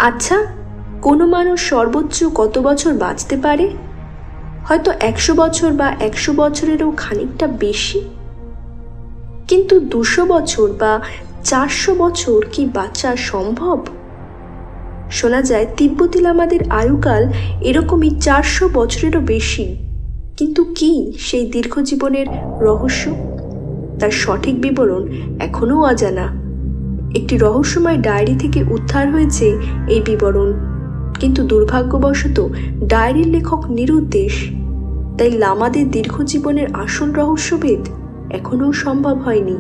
আচ্ছা, কোনো মানুষ সর্বোচ্চ কত বছর বাঁচতে পারে? হয়তো 100 বছর বা 100 বছরেরও খানিকটা বেশি। কিন্তু 200 বছর বা 400 বছর কি বাঁচা সম্ভব? শোনা যায় তিব্বতী লামাদের আয়ুকাল এরকমই 400 বছরেরও বেশি। কিন্তু কি সেই দীর্ঘ জীবনের রহস্য? তার সঠিক বিবরণ এখনও অজানা। একটি রহস্যময় ডায়েরি থেকে উদ্ধার হয়েছে এই বিবরণ, কিন্তু দুর্ভাগ্যবশত ডায়েরির লেখক নিরুদ্দেশ। তাই লামাদের দীর্ঘ জীবনের আসল রহস্যভেদ এখনও সম্ভব হয়নি।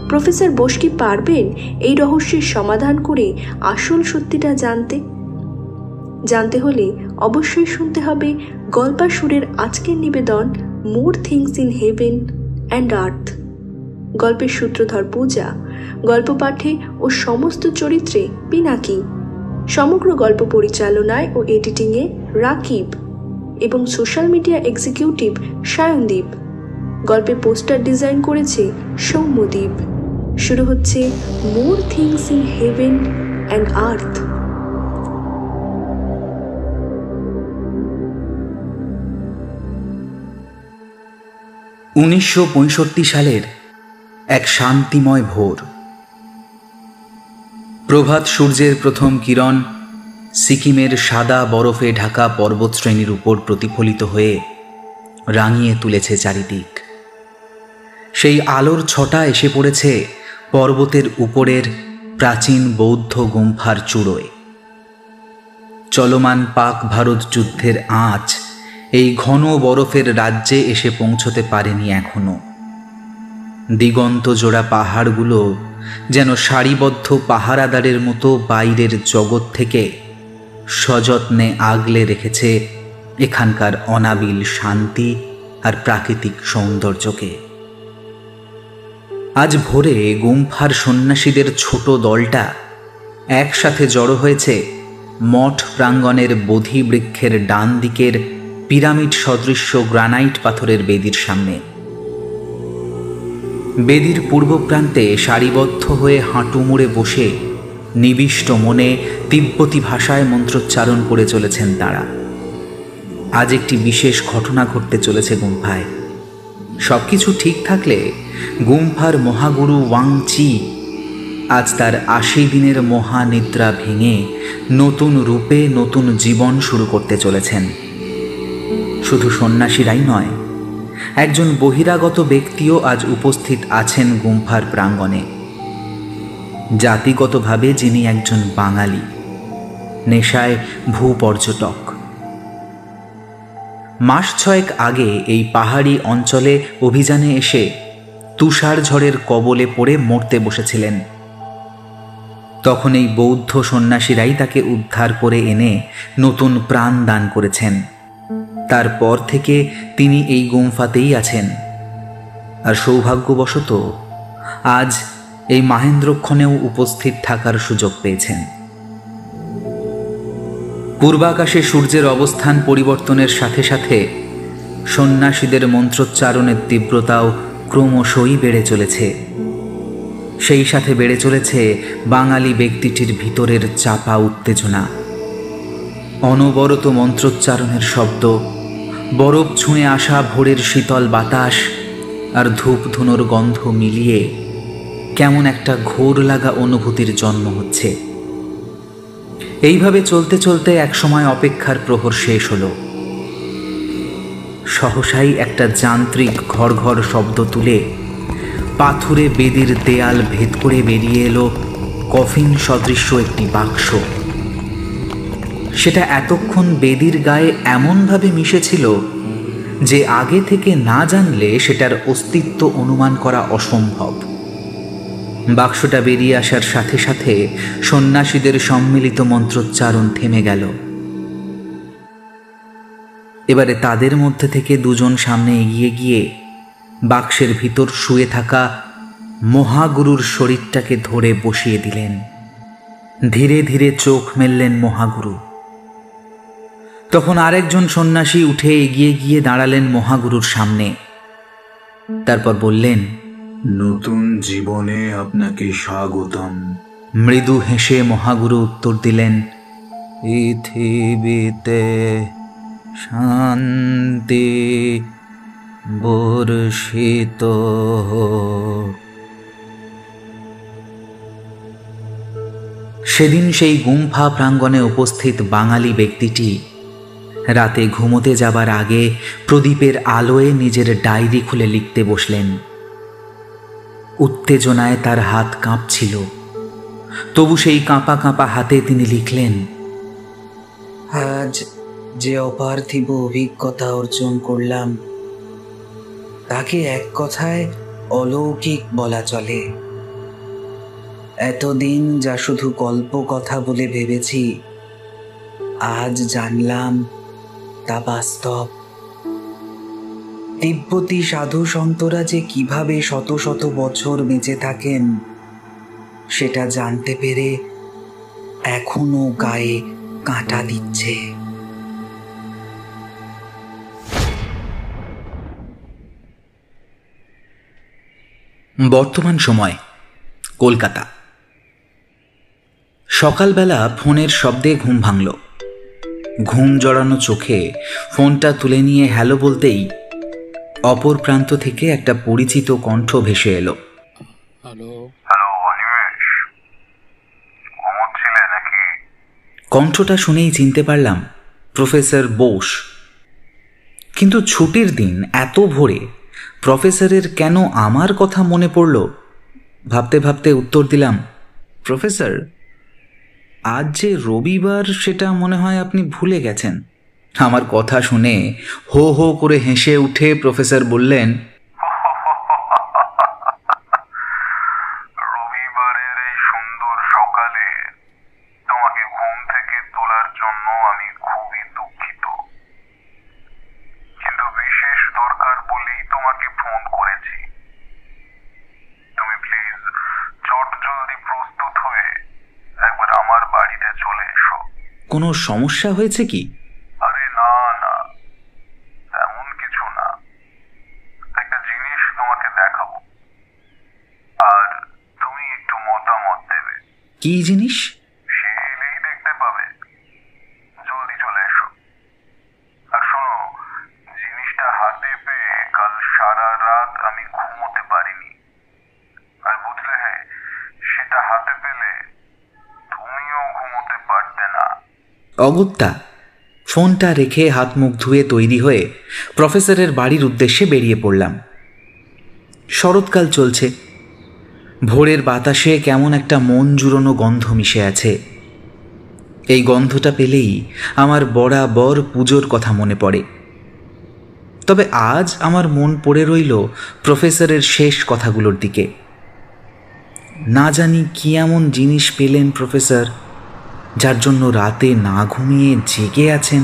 প্রফেসর বোস কি পারবেন এই রহস্যের সমাধান করে আসল সত্যিটা জানতে হলে অবশ্যই শুনতে হবে গল্পাসুরের আজকের নিবেদন more things in heaven and earth. গল্পের সূত্রধর পূজা, গল্প পাঠে ও সমস্ত চরিত্রে পিনাকি, সমগ্র গল্প পরিচালনায় ও এডিটিংয়ে রাকিব এবং সোশ্যাল মিডিয়া এক্সিকিউটিভ সায়নদীপ। গল্পে পোস্টার ডিজাইন করেছে সৌম্যদীপ। শুরু হচ্ছে more things in heaven and earth. উনিশশো 1965 সালের এক শান্তিময় ভোর। প্রভাত সূর্যের প্রথম কিরণ সিকিমের সাদা বরফে ঢাকা পর্বতশ্রেণীর উপর প্রতিফলিত হয়ে রাঙিয়ে তুলেছে চারিদিক। সেই আলোর ছটা এসে পড়েছে পর্বতের উপরের প্রাচীন বৌদ্ধ গুম্ফার চূড়োয়। চলমান পাক ভারত যুদ্ধের আঁচ এই ঘন বরফের রাজ্যে এসে পৌঁছতে পারেনি এখনো। দিগন্ত জোড়া পাহাড়গুলো যেন সারিবদ্ধ পাহারাদারের মতো বাইরের জগৎ থেকে সযত্নে আগলে রেখেছে এখানকার অনাবিল শান্তি আর প্রাকৃতিক সৌন্দর্যকে। আজ ভোরে গুম্ফার সন্ন্যাসীদের ছোট দলটা একসাথে জড়ো হয়েছে মঠ প্রাঙ্গণের বোধি বৃক্ষের ডান দিকের পিরামিড সদৃশ্য গ্রানাইট পাথরের বেদির সামনে। বেদির পূর্ব প্রান্তে সারিবদ্ধ হয়ে হাঁটু মুড়ে বসে নিবিষ্ট মনে তিব্বতী ভাষায় মন্ত্রোচ্চারণ করে চলেছেন তাঁরা। আজ একটি বিশেষ ঘটনা ঘটতে চলেছে গুম্ফায়। সবকিছু ঠিক থাকলে গুম্ফার মহাগুরু ওয়াংচি আজ তার 80 দিনের মহানিদ্রা ভেঙে নতুন রূপে নতুন জীবন শুরু করতে চলেছেন। শুধু সন্ন্যাসীরাই নয়, একজন বহিরাগত ব্যক্তিও আজ উপস্থিত আছেন গুম্ফার প্রাঙ্গণে। জাতিগতভাবে যিনি একজন বাঙালি, নেশায় ভূপর্যটক। মাস 6 আগে এই পাহাড়ি অঞ্চলে অভিযানে এসে তুষার ঝড়ের কবলে পড়ে মরতে বসেছিলেন। তখন এই বৌদ্ধ সন্ন্যাসীরাই তাকে উদ্ধার করে এনে নতুন প্রাণ দান করেছেন। তারপর থেকে তিনি এই গুম্ফাতেই আছেন। আর সৌভাগ্যবশত আজ এই মাহেন্দ্রক্ষণেও উপস্থিত থাকার সুযোগ পেয়েছেন। পূর্বাকাশে সূর্যের অবস্থান পরিবর্তনের সাথে সাথে সন্ন্যাসীদের মন্ত্রোচ্চারণের তীব্রতাও ক্রমশই বেড়ে চলেছে। সেই সাথে বেড়ে চলেছে বাঙালি ব্যক্তিটির ভিতরের চাপা উত্তেজনা। অনবরত মন্ত্রোচ্চারণের শব্দ, বরফ ছুঁয়ে আসা ভোরের শীতল বাতাস আর ধূপ ধুনোর গন্ধ মিলিয়ে কেমন একটা ঘোর লাগা অনুভূতির জন্ম হচ্ছে। এইভাবে চলতে চলতে একসময় অপেক্ষার প্রহর শেষ হলো। সহসাই একটা যান্ত্রিক ঘর ঘর শব্দ তুলে পাথুরে বেদির দেয়াল ভেদ করে বেরিয়ে এলো কফিন সদৃশ্য একটি বাক্স। সেটা এতক্ষণ বেদির গায়ে এমনভাবে মিশেছিল যে আগে থেকে না জানলে সেটার অস্তিত্ব অনুমান করা অসম্ভব। বাক্সটা বেরিয়ে আসার সাথে সাথে সন্ন্যাসীদের সম্মিলিত মন্ত্রোচ্চারণ থেমে গেল। এবারে তাদের মধ্যে থেকে দুজন সামনে এগিয়ে গিয়ে বাক্সের ভিতর শুয়ে থাকা মহাগুরুর শরীরটাকে ধরে বসিয়ে দিলেন। ধীরে ধীরে চোখ মেললেন মহাগুরু। তখন আরেকজন সন্ন্যাসী উঠে এগিয়ে গিয়ে দাঁড়ালেন মহাগুরুর সামনে। তারপর বললেন, নতুন জীবনে আপনাকে স্বাগতম। মৃদু হেসে মহাগুরু উত্তর দিলেন, পৃথিবীতে শান্তি বর্ষিত হোক। সেদিন সেই গুম্ফা প্রাঙ্গণে উপস্থিত বাঙালি ব্যক্তিটি রাতে ঘুমোতে যাবার আগে প্রদীপের আলোয় নিজের ডায়েরি খুলে লিখতে বসলেন। উত্তেজনায় তার হাত কাঁপছিল, তবু সেই কাঁপা কাঁপা হাতে তিনি লিখলেন, আজ যে অপার্থিব অভিজ্ঞতা অর্জন করলাম তাকে এক কথায় অলৌকিক বলা চলে। এতদিন যা শুধু গল্প কথা বলে ভেবেছি, আজ জানলাম তা বাস্তব। তিব্বতী সাধু সন্তরা যে কিভাবে শত শত বছর বেঁচে থাকেন সেটা জানতে পেরে এখনো গায়ে কাঁটা দিচ্ছে। বর্তমান সময় কলকাতা। সকালবেলা ফোনের শব্দে ঘুম ভাঙল। ঘুম জড়ানো চোখে ফোনটা তুলে নিয়ে হ্যালো বলতেই অপর প্রান্ত থেকে একটা পরিচিত কণ্ঠ ভেসে এলো। হ্যালো অনিমেষ, ঘুমোচ্ছিলে নাকি? কণ্ঠটা শুনেই চিনতে পারলাম প্রফেসর বোস। কিন্তু ছুটির দিন এত ভোরে প্রফেসরের কেন আমার কথা মনে পড়ল? ভাবতে ভাবতে উত্তর দিলাম, প্রফেসর, আজ যে রবিবার সেটা মনে হয় আপনি ভুলে গেছেন। আমার কথা শুনে হো হো করে হেসে উঠে প্রফেসর বললেন, রবিবারের এই সুন্দর সকালে তোমাকে ঘুম থেকে তোলার জন্য আমি খুবই দুঃখিত, কিন্তু বিশেষ দরকার বলেই তোমাকে ফোন করেছি। তুমি প্লিজ চটজলদি প্রস্তুত হয়ে একবার আমার বাড়িতে চলে এসো। কোনো সমস্যা হয়েছে কি? আরে না না, তেমন কিছু না। একটা জিনিস তোমাকে দেখাবো, আর তুমি একটু মতামত দেবে। কি জিনিস? সে এলেই দেখতে পাবে। জলদি চলে এসো। আর শোনো, জিনিসটা হাতে পেয়ে কাল সারা রাত আমি ঘুমোতে পারিনি। আর বুঝলে, সেটা হাতে পেলে তুমিও ঘুমোতে পারতে না। অগত্যা ফোনটা রেখে হাত মুখ ধুয়ে তৈরি হয়ে প্রফেসরের বাড়ির উদ্দেশ্যে বেরিয়ে পড়লাম। শরৎকাল চলছে। ভোরের বাতাসে কেমন একটা মন জুড়োনো গন্ধ মিশে আছে। এই গন্ধটা পেলেই আমার বরাবর পুজোর কথা মনে পড়ে। তবে আজ আমার মন পড়ে রইল প্রফেসরের শেষ কথাগুলোর দিকে। না জানি কি এমন জিনিস পেলেন প্রফেসর, যার জন্য রাতে না ঘুমিয়ে জেগে আছেন।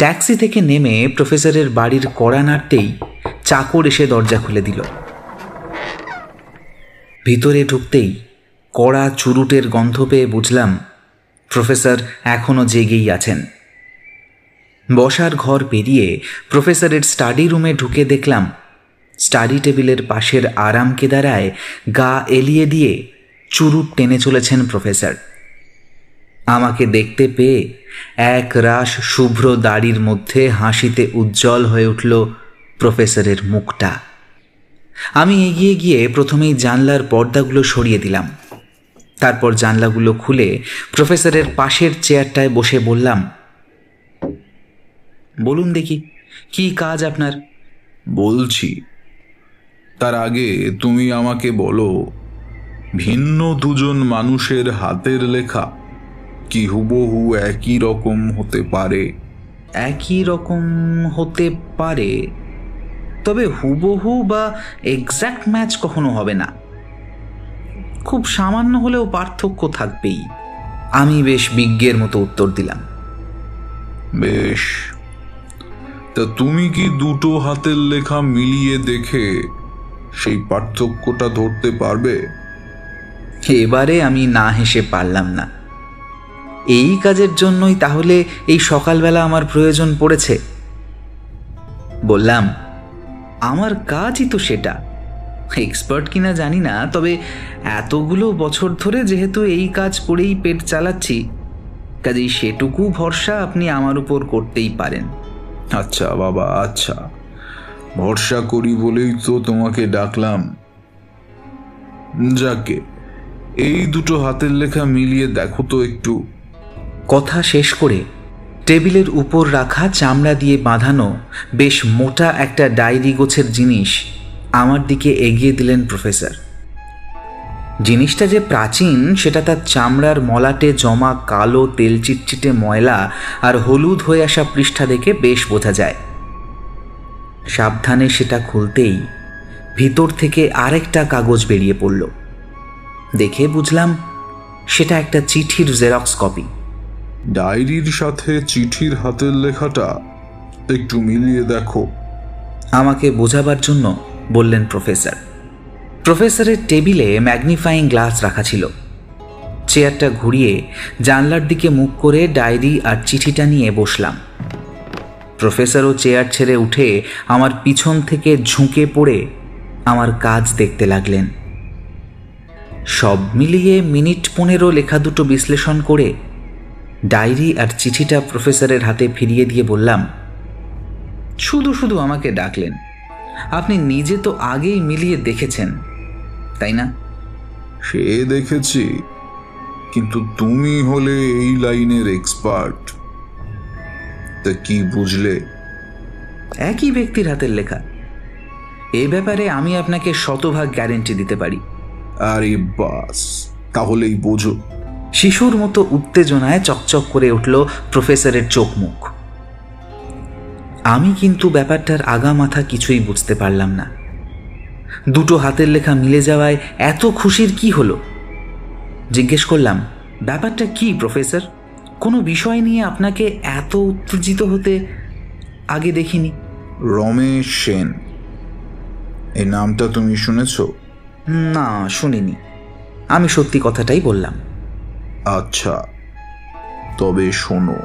ট্যাক্সি থেকে নেমে প্রফেসরের বাড়ির কড়া নাড়তেই চাকর এসে দরজা খুলে দিল। ভিতরে ঢুকতেই কড়া চুরুটের গন্ধ পেয়ে বুঝলাম প্রফেসর এখনো জেগেই আছেন। বসার ঘর পেরিয়ে প্রফেসরের স্টাডি রুমে ঢুকে দেখলাম স্টাডি টেবিলের পাশের আরাম কেদারায় গা এলিয়ে দিয়ে চুরুট টেনে চলেছেন প্রফেসর। আমাকে দেখতে পেয়ে এক রাশ শুভ্র দাড়ির মধ্যে হাসিতে উজ্জ্বল হয়ে উঠল প্রফেসরের মুখটা। আমি এগিয়ে গিয়ে প্রথমেই জানলার পর্দাগুলো সরিয়ে দিলাম। তারপর জানলাগুলো খুলে প্রফেসরের পাশের চেয়ারটায় বসে বললাম, বলুন দেখি, কি কাজ আপনার? বলছি, তার আগে তুমি আমাকে বলো, ভিন্ন দুজন মানুষের হাতের লেখা কি হুবহু একই রকম হতে পারে? একই রকম হতে পারে, তবে হুবহু বা এক্স্যাক্ট ম্যাচ কখনো হবে না। খুব সামান্য হলেও পার্থক্য থাকবেই। আমি বেশ বিজ্ঞের মতো উত্তর দিলাম। বেশ, তা তুমি কি দুটো হাতের লেখা মিলিয়ে দেখে সেই পার্থক্যটা ধরতে পারবে? এবারে আমি না হেসে পারলাম না। এই কাজের জন্যই তাহলে এই সকালবেলা আমার প্রয়োজন পড়েছে। বললাম, আমার কাজই তো সেটা। এক্সপার্ট কিনা জানি না, তবে এতগুলো বছর ধরে যেহেতু এই কাজ করেই পেট চালাচ্ছি, কাজেই সেটুকু ভরসা আপনি আমার উপর করতেই পারেন। আচ্ছা বাবা, আচ্ছা, ভরসা করি বলেই তো তোমাকে ডাকলাম। যাকে এই দুটো হাতের লেখা মিলিয়ে দেখো তো একটু। কথা শেষ করে টেবিলের উপর রাখা চামড়া দিয়ে বাঁধানো বেশ মোটা একটা ডায়েরি গোছের জিনিস আমার দিকে এগিয়ে দিলেন প্রফেসর। জিনিসটা যে প্রাচীন সেটা তার চামড়ার মলাটে জমা কালো তেল চিটচিটে ময়লা আর হলুদ হয়ে আসা পৃষ্ঠা দেখে বেশ বোঝা যায়। সাবধানে সেটা খুলতেই ভিতর থেকে আরেকটা কাগজ বেরিয়ে পড়ল। দেখে বুঝলাম সেটা একটা চিঠির জেরক্স কপি। ডায়েরির সাথে চিঠির হাতের লেখাটা একটু মিলিয়ে দেখো, আমাকে বোঝাবার জন্য বললেন প্রফেসর। প্রফেসরের টেবিলে ম্যাগনিফাইং গ্লাস রাখা ছিল। চেয়ারটা ঘুরিয়ে জানলার দিকে মুখ করে ডায়েরি আর চিঠিটা নিয়ে বসলাম। প্রফেসরও চেয়ার ছেড়ে উঠে আমার পিছন থেকে ঝুঁকে পড়ে আমার কাজ দেখতে লাগলেন। সব মিলিয়ে মিনিট 15 লেখা দুটো বিশ্লেষণ করে ডায়েরি আর চিঠিটা প্রফেসরের হাতে ফিরিয়ে দিয়ে বললাম, শুধু শুধু আমাকে ডাকলেন, আপনি নিজে তো আগেই মিলিয়ে দেখেছেন, তাই না? সে দেখেছি, কিন্তু তুমি হলে এই লাইনের এক্সপার্ট, তা কি বুঝলে? একই ব্যক্তির হাতের লেখা, এই ব্যাপারে আমি আপনাকে শতভাগ গ্যারেন্টি দিতে পারি। আরে বাস, তাহলেই বোঝো। শিশুর মতো উত্তেজনায় চকচক করে উঠল প্রফেসরের চোখ মুখ। আমি কিন্তু ব্যাপারটার আগা মাথা কিছুই বুঝতে পারলাম না। দুটো হাতের লেখা মিলে যাওয়ায় এত খুশির কি হলো? জিজ্ঞেস করলাম, ব্যাপারটা কি প্রফেসর? কোনো বিষয় নিয়ে আপনাকে এত উত্তেজিত হতে আগে দেখিনি। রমেশ সেন, এই নামটা তুমি শুনেছ? না, শুনিনি। আমি সত্যি কথাটাই বললাম। আচ্ছা, তবে শোনো।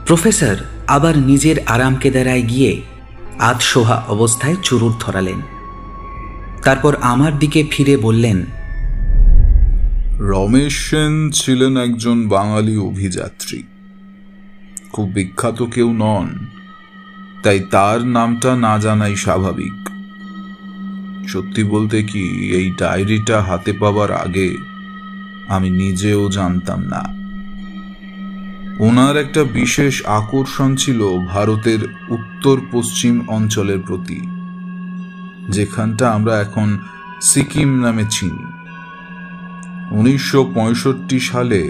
প্রফেসর আবার নিজের আরাম কেদারায় গিয়ে আধশোহা অবস্থায় চুরুট ধরালেন। তারপর আমার দিকে ফিরে বললেন, রমেশ সেন ছিলেন একজন বাঙালি অভিযাত্রী, খুব বিখ্যাত কেউ নন, তাই তার নামটা না জানাই স্বাভাবিক। সত্যি বলতে কি, এই ডায়েরিটা হাতে পাওয়ার আগে আমি নিজেও জানতাম না। ওনার একটা বিশেষ আকর্ষণ ছিল ভারতের উত্তর পশ্চিম অঞ্চলের প্রতি, যেখানটা আমরা এখন সিকিম নামে চিনি। 1965 সালে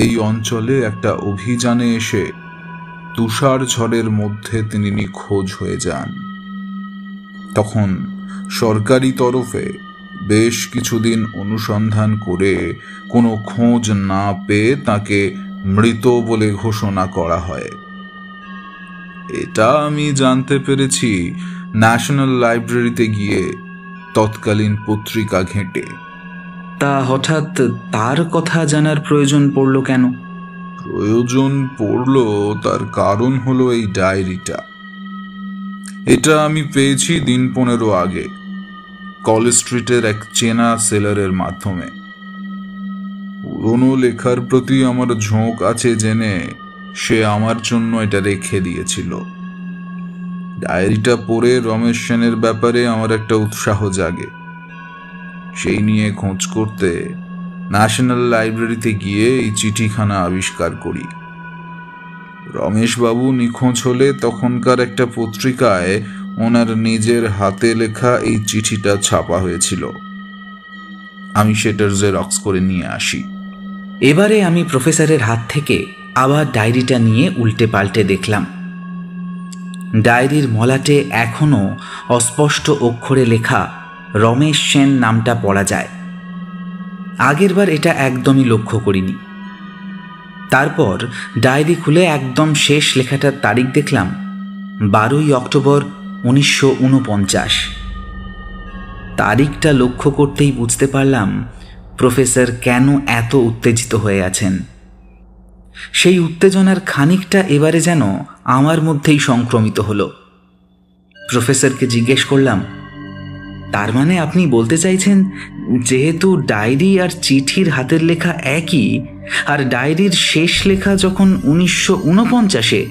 এই অঞ্চলে একটা অভিযানে এসে তুষার ঝড়ের মধ্যে তিনি নিখোঁজ হয়ে যান। তখন সরকারি তরফে বেশ কিছুদিন অনুসন্ধান করে কোনো খোঁজ না পেয়ে তাকে মৃত বলে ঘোষণা করা হয়। এটা আমি জানতে পেরেছি ন্যাশনাল লাইব্রেরিতে গিয়ে তৎকালীন পত্রিকা ঘেঁটে। তা হঠাৎ তার কথা জানার প্রয়োজন পড়ল কেন? প্রয়োজন পড়ল তার কারণ হলো এই ডায়েরিটা। এটা আমি পেয়েছি দিন 15 আগে কলেজ স্ট্রিটের এক চেনা সেলারের মাধ্যমে। পুরনো লেখার প্রতি আমার ঝোঁক আছে জেনে সে আমার জন্য এটা রেখে দিয়েছিল। ডায়েরিটা পড়ে রমেশ সেনের ব্যাপারে আমার একটা উৎসাহ জাগে। সেই নিয়ে খোঁজ করতে ন্যাশনাল লাইব্রেরিতে গিয়ে এই চিঠিখানা আবিষ্কার করি। রমেশবাবু নিখোঁজ হলে তখনকার একটা পত্রিকায় ওনার নিজের হাতে লেখা এই চিঠিটা ছাপা হয়েছিল। আমি সেটার জেরক্স করে নিয়ে আসি। এবারে আমি প্রফেসরের হাত থেকে আবার ডায়েরিটা নিয়ে উল্টে পাল্টে দেখলাম। ডায়েরির মলাটে এখনো অস্পষ্ট অক্ষরে লেখা রমেশ সেন নামটা পড়া যায়। আগেরবার এটা একদমই লক্ষ্য করিনি। তারপর ডায়েরি খুলে একদম শেষ লেখাটার তারিখ দেখলাম 12ই অক্টোবর 1949। তারিখটা লক্ষ্য করতেই বুঝতে পারলাম প্রফেসর কেন এত উত্তেজিত হয়ে আছেন। সেই উত্তেজনার খানিকটা এবারে যেন আমার মধ্যেই সংক্রমিত হলো। প্রফেসরকে জিজ্ঞেস করলাম, তার মানে আপনি বলতে চাইছেন যেহেতু ডায়েরি আর চিঠির হাতের লেখা একই, আর ডায়েরির শেষ লেখা যখন 1949-এ,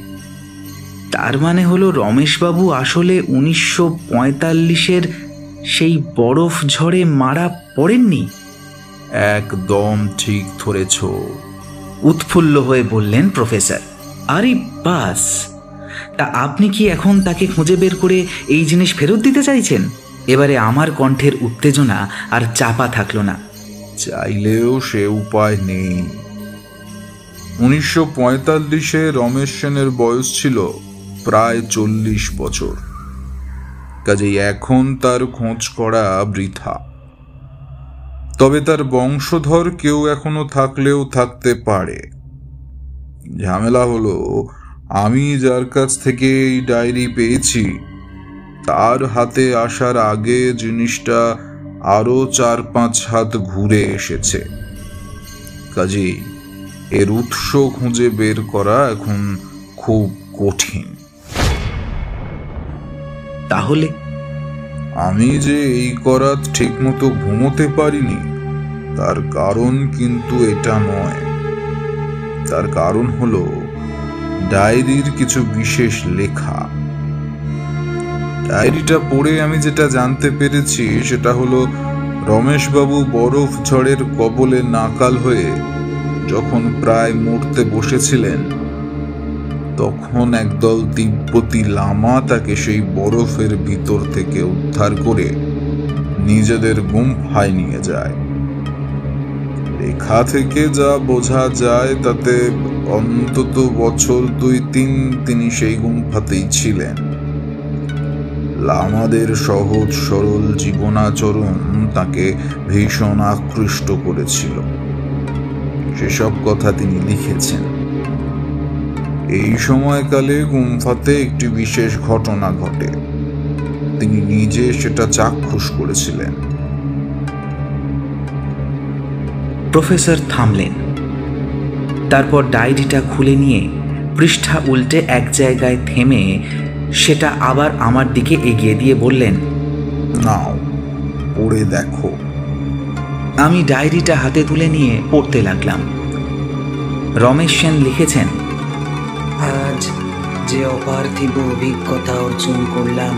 তার মানে হলো রমেশবাবু আসলে 1945-এর সেই বরফ ঝড়ে মারা পড়েননি? একদম ঠিক ধরেছ, উৎফুল্ল হয়ে বললেন প্রফেসর। আরে বাস, তা আপনি কি এখন তাকে খুঁজে বের করে এই জিনিস ফেরত দিতে চাইছেন? এবারে আমার কণ্ঠের উত্তেজনা আর চাপা থাকলো না। চাইলেও সে উপায় নেই। 1945-এ রমেশ সেনের বয়স ছিল প্রায় 40 বছর, কাজেই এখন তার খোঁজ করা বৃথা। তবে তার বংশধর কেউ এখনো থাকলেও থাকতে পারে। ঝামেলা হলো, আমি যার কাছ থেকে এই ডায়েরি পেয়েছি তার হাতে আসার আগে জিনিসটা আরো 4-5 হাত ঘুরে এসেছে। কাজেই এর উৎস খুঁজে বের করা এখন খুব কঠিন। তাহলে আমি যে এই করাত ঠিকমতো ঘুমোতে পারিনি তার কারণ কিন্তু এটা নয়। তার কারণ হলো ডায়েরির কিছু বিশেষ লেখা। ডায়েরিটা পড়ে আমি যেটা জানতে পেরেছি সেটা হলো, রমেশবাবু বরফ ঝড়ের কবলে নাকাল হয়ে যখন প্রায় মরতে বসেছিলেন তখন একদল তিব্বতী লামা তাকে সেই বরফের ভিতর থেকে উদ্ধার করে নিজেদের গুম্ফায় নিয়ে যায়। লেখা থেকে যা বোঝা যায় তাতে অন্তত বছর 2-3 তিনি সেই গুম্ফাতেই ছিলেন। লামাদের সহজ সরল জীবনাচরণ তাকে ভীষণ আকৃষ্ট করেছিল। সেসব কথা তিনি লিখেছেন। এই সময়কালে গুম্ফাতে একটি বিশেষ ঘটনা ঘটে, তিনি নিজে সেটা চাক্ষুষ করেছিলেন। প্রফেসর থামলেন। তারপর ডায়েরিটা খুলে নিয়ে পৃষ্ঠা উল্টে এক জায়গায় থেমে সেটা আবার আমার দিকে এগিয়ে দিয়ে বললেন, নাও পড়ে দেখো। আমি ডায়েরিটা হাতে তুলে নিয়ে পড়তে লাগলাম। রমেশ সেন লিখেছেন, আজ যে অপার্থিব অভিজ্ঞতা অর্জন করলাম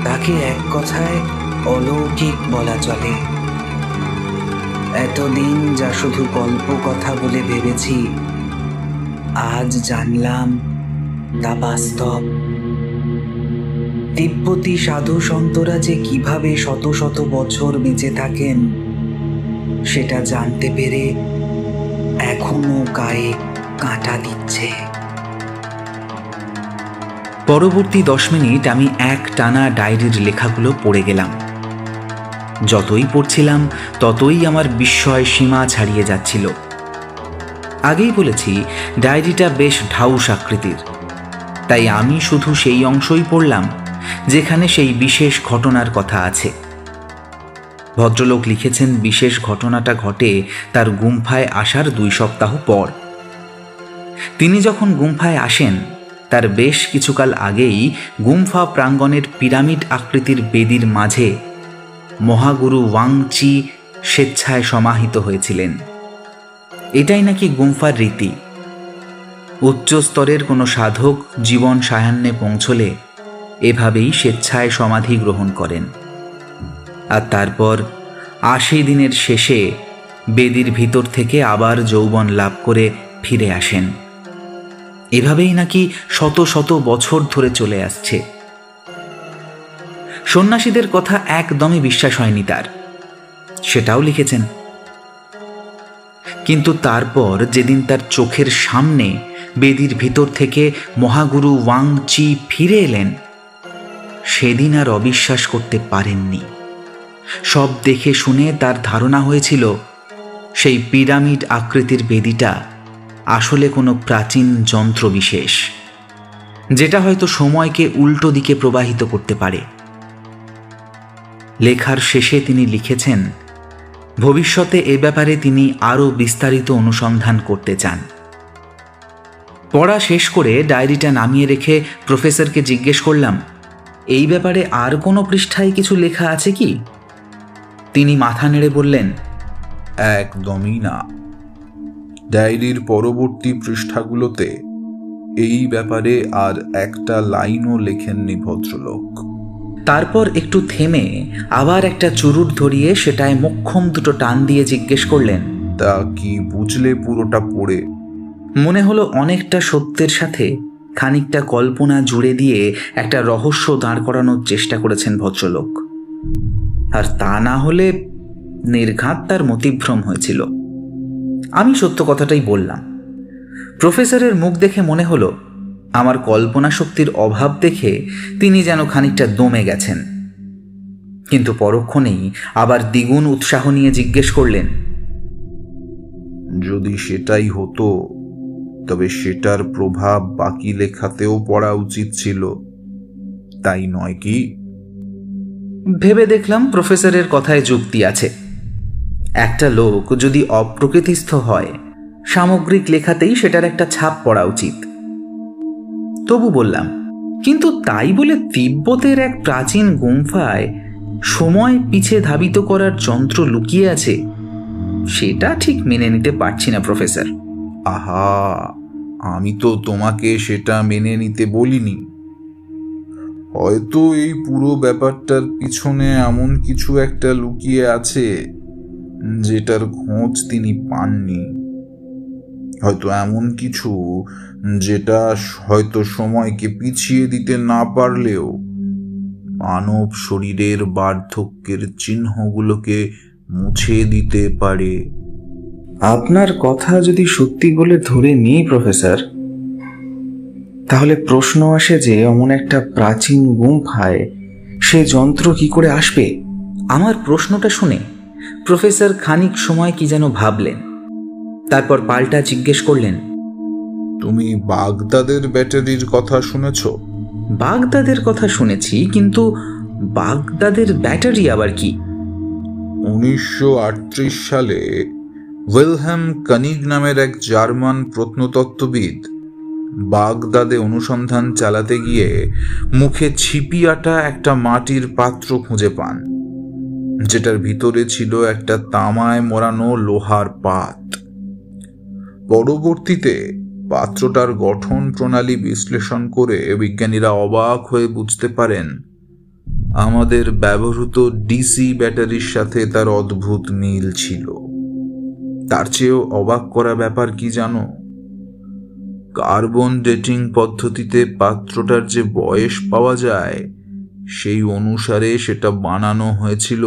তাকে এক কথায় অলৌকিক বলা চলে। এতদিন যা শুধু গল্প কথা বলে ভেবেছি, আজ জানলাম তা বাস্তব। তিব্বতী সাধু সন্তরা যে কিভাবে শত শত বছর বেঁচে থাকেন সেটা জানতে পেরে এখনো গায়ে কাঁটা দিচ্ছে। পরবর্তী 10 মিনিট আমি এক টানা ডায়েরির লেখাগুলো পড়ে গেলাম। যতই পড়ছিলাম ততই আমার বিস্ময় সীমা ছাড়িয়ে যাচ্ছিল। আগেই বলেছি ডায়েরিটা বেশ ঢাউস আকৃতির, তাই আমি শুধু সেই অংশই পড়লাম যেখানে সেই বিশেষ ঘটনার কথা আছে। ভদ্রলোক লিখেছেন বিশেষ ঘটনাটা ঘটে তার গুম্ফায় আসার 2 সপ্তাহ পর। তিনি যখন গুম্ফায় আসেন তার বেশ কিছুকাল আগেই গুম্ফা প্রাঙ্গণের পিরামিড আকৃতির বেদির মাঝে মহাগুরু ওয়াংচি স্বেচ্ছায় সমাহিত হয়েছিলেন। এটাই নাকি গুম্ফার রীতি। উচ্চ স্তরের কোনো সাধক জীবন সায়ান্নে পৌঁছলে এভাবেই স্বেচ্ছায় সমাধি গ্রহণ করেন, আর তারপর 80 দিনের শেষে বেদির ভিতর থেকে আবার যৌবন লাভ করে ফিরে আসেন। এভাবেই নাকি শত শত বছর ধরে চলে আসছে। সন্ন্যাসীদের কথা একদমই বিশ্বাস হয়নি তার, সেটাও লিখেছেন। কিন্তু তারপর যেদিন তার চোখের সামনে বেদির ভিতর থেকে মহাগুরু ওয়াংচি ফিরে এলেন, সেদিন আর অবিশ্বাস করতে পারেননি। সব দেখে শুনে তার ধারণা হয়েছিল সেই পিরামিড আকৃতির বেদিটা আসলে কোনো প্রাচীন যন্ত্র বিশেষ, যেটা হয়তো সময়কে উল্টো দিকে প্রবাহিত করতে পারে। লেখার শেষে তিনি লিখেছেন ভবিষ্যতে এ ব্যাপারে তিনি আরও বিস্তারিত অনুসন্ধান করতে চান। পড়া শেষ করে ডায়েরিটা নামিয়ে রেখে প্রফেসরকে জিজ্ঞেস করলাম, এই ব্যাপারে আর কোনো পৃষ্ঠায় কিছু লেখা আছে কি? তিনি মাথা নেড়ে বললেন, একদমই না। ডায়েরির পরবর্তী পৃষ্ঠাগুলোতে এই ব্যাপারে আর একটা লাইনও লেখেননি ভদ্রলোক। তারপর একটু থেমে আবার একটা চুরুট ধরিয়ে সেটায় মোক্ষম দুটো টান দিয়ে জিজ্ঞেস করলেন, তা কি বুঝলে পুরোটা পড়ে? মনে হলো অনেকটা সত্যের সাথে খানিকটা কল্পনা জুড়ে দিয়ে একটা রহস্য দাঁড় করানোর চেষ্টা করেছেন ভদ্রলোক। আর তা না হলে নির্ঘাত তার মতিভ্রম হয়েছিল। আমি সত্য কথাটাই বললাম। প্রফেসরের মুখ দেখে মনে হলো আমার কল্পনা শক্তির অভাব দেখে তিনি যেন খানিকটা দমে গেছেন, কিন্তু পরক্ষণেই আবার দ্বিগুণ উৎসাহ নিয়ে জিজ্ঞেস করলেন, যদি সেটাই হতো তবে সেটার প্রভাব বাকি লেখাতেও পড়া উচিত ছিল, তাই নয় কি? ভেবে দেখলাম প্রফেসরের কথায় যুক্তি আছে। একটা লোক যদি অপ্রকৃতিস্থ হয়, সামগ্রিক লেখাতেই সেটার একটা ছাপ পড়া উচিত। তবু বললাম, কিন্তু তাই বলে তিব্বতের এক প্রাচীন গুম্ফায় সময় পিছে ধাবিত করার যন্ত্র লুকিয়ে আছে, সেটা ঠিক মেনে নিতে পারছি না প্রফেসর। আহা, আমি তো তোমাকে সেটা মেনে নিতে বলিনি। হয়তো এই পুরো ব্যাপারটার পিছনে এমন কিছু একটা লুকিয়ে আছে যেটার খোঁজ তিনি পাননি। হয়তো এমন কিছু যেটা হয়তো সময়কে পিছিয়ে দিতে না পারলেও মানব শরীরের বার্ধক্যের চিহ্নগুলোকে মুছে দিতে পারে। আপনার কথা যদি সত্যি বলে ধরে নিই প্রফেসর, তাহলে প্রশ্ন আসে যে অমন একটা প্রাচীন গুম্ফায় সে যন্ত্র কি করে আসবে? আমার প্রশ্নটা শুনে প্রফেসর খানিক সময় কি যেন ভাবলেন, তারপর পাল্টা জিজ্ঞেস করলেন, তুমি বাগদাদের ব্যাটারির কথা শুনেছ? বাগদাদের কথা শুনেছি, কিন্তু বাগদাদের ব্যাটারি আবার কি? 1938 সালে উইলহেম কানিগ নামের এক জার্মান প্রত্নতত্ত্ববিদ বাগদাদে অনুসন্ধান চালাতে গিয়ে মুখে ছিপি আটা একটা মাটির পাত্র খুঁজে পান, যেটার ভিতরে ছিল একটা তামায় মোড়ানো লোহার পাত। পরবর্তীতে পাত্রটার গঠন প্রণালী বিশ্লেষণ করে বিজ্ঞানীরা অবাক হয়ে বুঝতে পারেন আমাদের ব্যবহৃত ডিসি ব্যাটারির সাথে তার অদ্ভুত মিল ছিল। তার চেয়েও অবাক করা ব্যাপার কি জানো? কার্বন ডেটিং পদ্ধতিতে পাত্রটার যে বয়স পাওয়া যায়, সেই অনুসারে সেটা বানানো হয়েছিল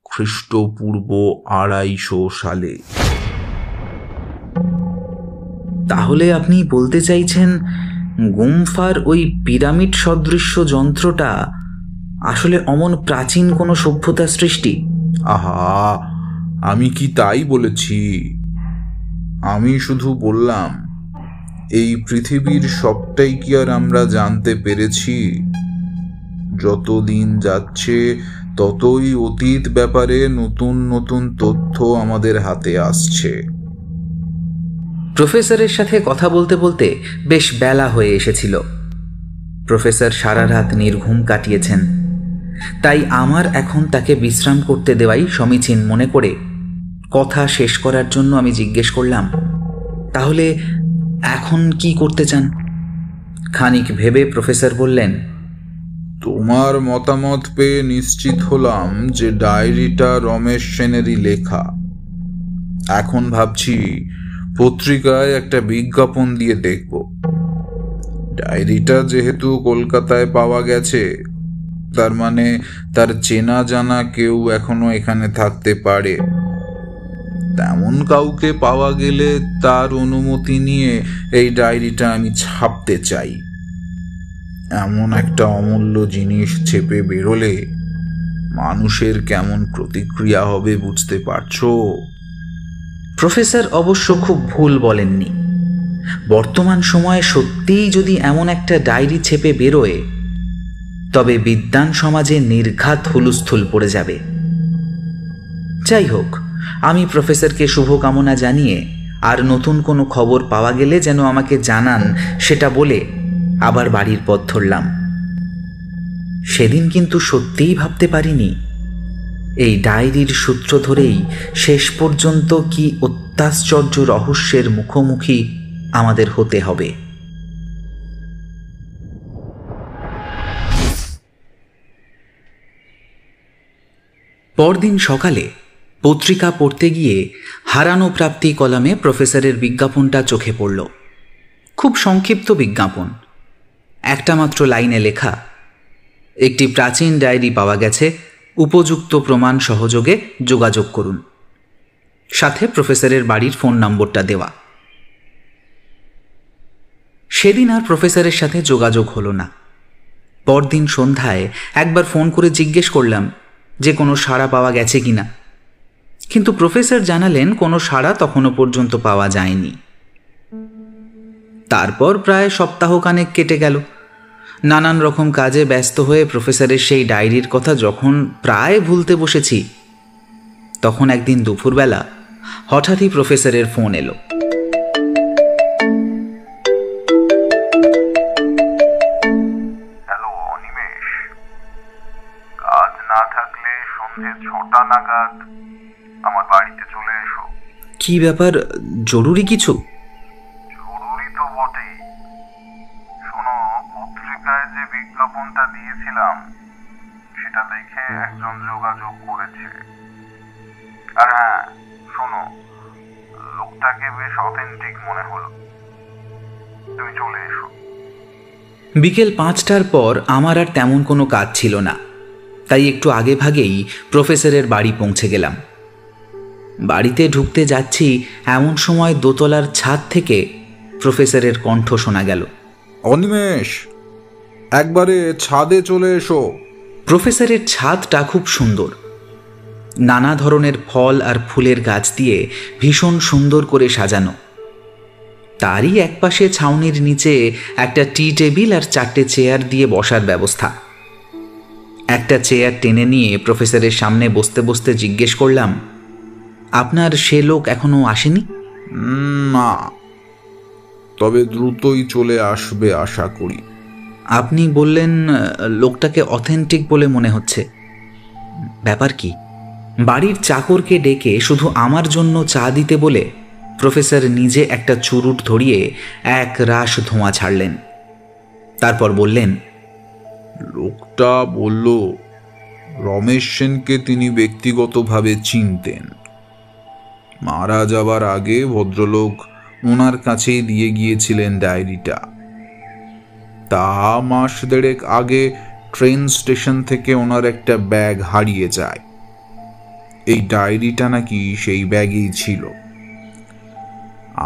খ্রিস্টপূর্ব 250 সালে। তাহলে আপনি বলতে চাইছেন গুম্ফার ওই পিরামিড সদৃশ্য যন্ত্রটা আসলে অমন প্রাচীন কোনো সভ্যতার সৃষ্টি? আহা, আমি কি তাই বলেছি? আমি শুধু বললাম, এই পৃথিবীর সবটাই কি আর আমরা জানতে পেরেছি? যত দিন যাচ্ছে ততই অতীত ব্যাপারে নতুন নতুন তথ্য আমাদের হাতে আসছে। প্রফেসরের সাথে কথা বলতে বলতে বেশ বেলা হয়ে এসেছিল। প্রফেসর সারা রাত নির্ঘুম কাটিয়েছেন, তাই আমার এখন তাকে বিশ্রাম করতে দেওয়াই সমীচীন মনে করে কথা শেষ করার জন্য আমি জিজ্ঞেস করলাম, তাহলে এখন কি করতে চান? খানিক ভেবে প্রফেসর বললেন, তোমার মতামত পেয়ে নিশ্চিত হলাম যে ডায়েরিটা রমেশ সেনেরই লেখা। এখন ভাবছি পত্রিকায় একটা বিজ্ঞাপন দিয়ে দেখব। ডায়েরিটা যেহেতু কলকাতায় পাওয়া গেছে, তার মানে তার চেনা জানা কেউ এখনো এখানে থাকতে পারে। তেমন কাউকে পাওয়া গেলে তার অনুমতি নিয়ে এই ডায়েরিটা আমি ছাপতে চাই। এমন একটা অমূল্য জিনিস ছেপে বেরোলে মানুষের কেমন প্রতিক্রিয়া হবে বুঝতে পারছো? প্রফেসর অবশ্য খুব ভুল বলেননি। বর্তমান সময়ে সত্যিই যদি এমন একটা ডায়েরি ছেপে বেরোয়, তবে বিদ্বান সমাজে নির্ঘাত হুলস্থুল পড়ে যাবে। যাই হোক, আমি প্রফেসরকে শুভকামনা জানিয়ে আর নতুন কোনো খবর পাওয়া গেলে যেন আমাকে জানান সেটা বলে আবার বাড়ির পথ ধরলাম। সেদিন কিন্তু সত্যিই ভাবতে পারিনি এই ডায়েরির সূত্র ধরেই শেষ পর্যন্ত কি অত্যাশ্চর্য রহস্যের মুখোমুখি আমাদের হতে হবে। পরদিন সকালে পত্রিকা পড়তে গিয়ে হারানো প্রাপ্তি কলামে প্রফেসরের বিজ্ঞাপনটা চোখে পড়ল। খুব সংক্ষিপ্ত বিজ্ঞাপন, একটা মাত্র লাইনে লেখা, একটি প্রাচীন ডায়েরি পাওয়া গেছে, উপযুক্ত প্রমাণ সহযোগে যোগাযোগ করুন। সাথে প্রফেসরের বাড়ির ফোন নম্বরটা দেওয়া। সেদিন আর প্রফেসরের সাথে যোগাযোগ হলো না। পরদিন সন্ধ্যায় একবার ফোন করে জিজ্ঞেস করলাম যে কোনো সাড়া পাওয়া গেছে কিনা, কিন্তু প্রফেসর জানালেন কোনো সাড়া তখনও পর্যন্ত পাওয়া যায়নি। তারপর প্রায় সপ্তাহখানেক কেটে গেল। নানান রকম কাজে ব্যস্ত হয়ে প্রফেসরের সেই ডায়েরির কথা যখন প্রায় ভুলতে বসেছি, তখন একদিন দুপুরবেলা হঠাৎই প্রফেসরের ফোন এলো। হ্যালো অনিমেষ, কাজ না থাকলে সন্ধে 6টা নাগাদ আমার বাড়িতে চলে এসো। কি ব্যাপার, জরুরি কিছু? জরুরি তো বটেই। শোনো, পত্রিকায় যে বিজ্ঞাপনটা দিয়েছিলাম সেটা দেখে একজন যোগাযোগ করেছে। আর হ্যাঁ শোনো, লোকটাকে বেশ অথেন্টিক মনে হলো। তুমি চলে এসো। বিকেল 5টার পর আমার আর তেমন কোনো কাজ ছিল না, তাই একটু আগে ভাগেই প্রফেসরের বাড়ি পৌঁছে গেলাম। বাড়িতে ঢুকতে যাচ্ছি এমন সময় দোতলার ছাদ থেকে প্রফেসরের কণ্ঠ শোনা গেল। অনিমেষ, একবারে ছাদে চলে এসো। প্রফেসরের ছাদটা খুব সুন্দর, নানা ধরনের ফল আর ফুলের গাছ দিয়ে ভীষণ সুন্দর করে সাজানো। তারই একপাশে ছাউনির নিচে একটা টি টেবিল আর 4টে চেয়ার দিয়ে বসার ব্যবস্থা। একটা চেয়ার টেনে নিয়ে প্রফেসরের সামনে বসতে বসতে জিজ্ঞেস করলাম, আপনার সে লোক এখনো আসেনি? না, তবে দ্রুতই চলে আসবে আশা করি। আপনি বললেন লোকটাকে অথেন্টিক বলে মনে হচ্ছে, ব্যাপার কি? বাড়ির চাকরকে ডেকে শুধু আমার জন্য চা দিতে বলে প্রফেসর নিজে একটা চুরুট ধরিয়ে এক রাশ ধোঁয়া ছাড়লেন। তারপর বললেন, লোকটা বলল রমেশ সেনকে তিনি ব্যক্তিগতভাবে চিনতেন। মারা যাবার আগে ভদ্রলোক ওনার কাছেই দিয়ে গিয়েছিলেন ডায়েরিটা। তা মাস দেড়েক আগে ট্রেন স্টেশন থেকে ওনার একটা ব্যাগ হারিয়ে যায়। এই ডায়েরিটা নাকি সেই ব্যাগেই ছিল।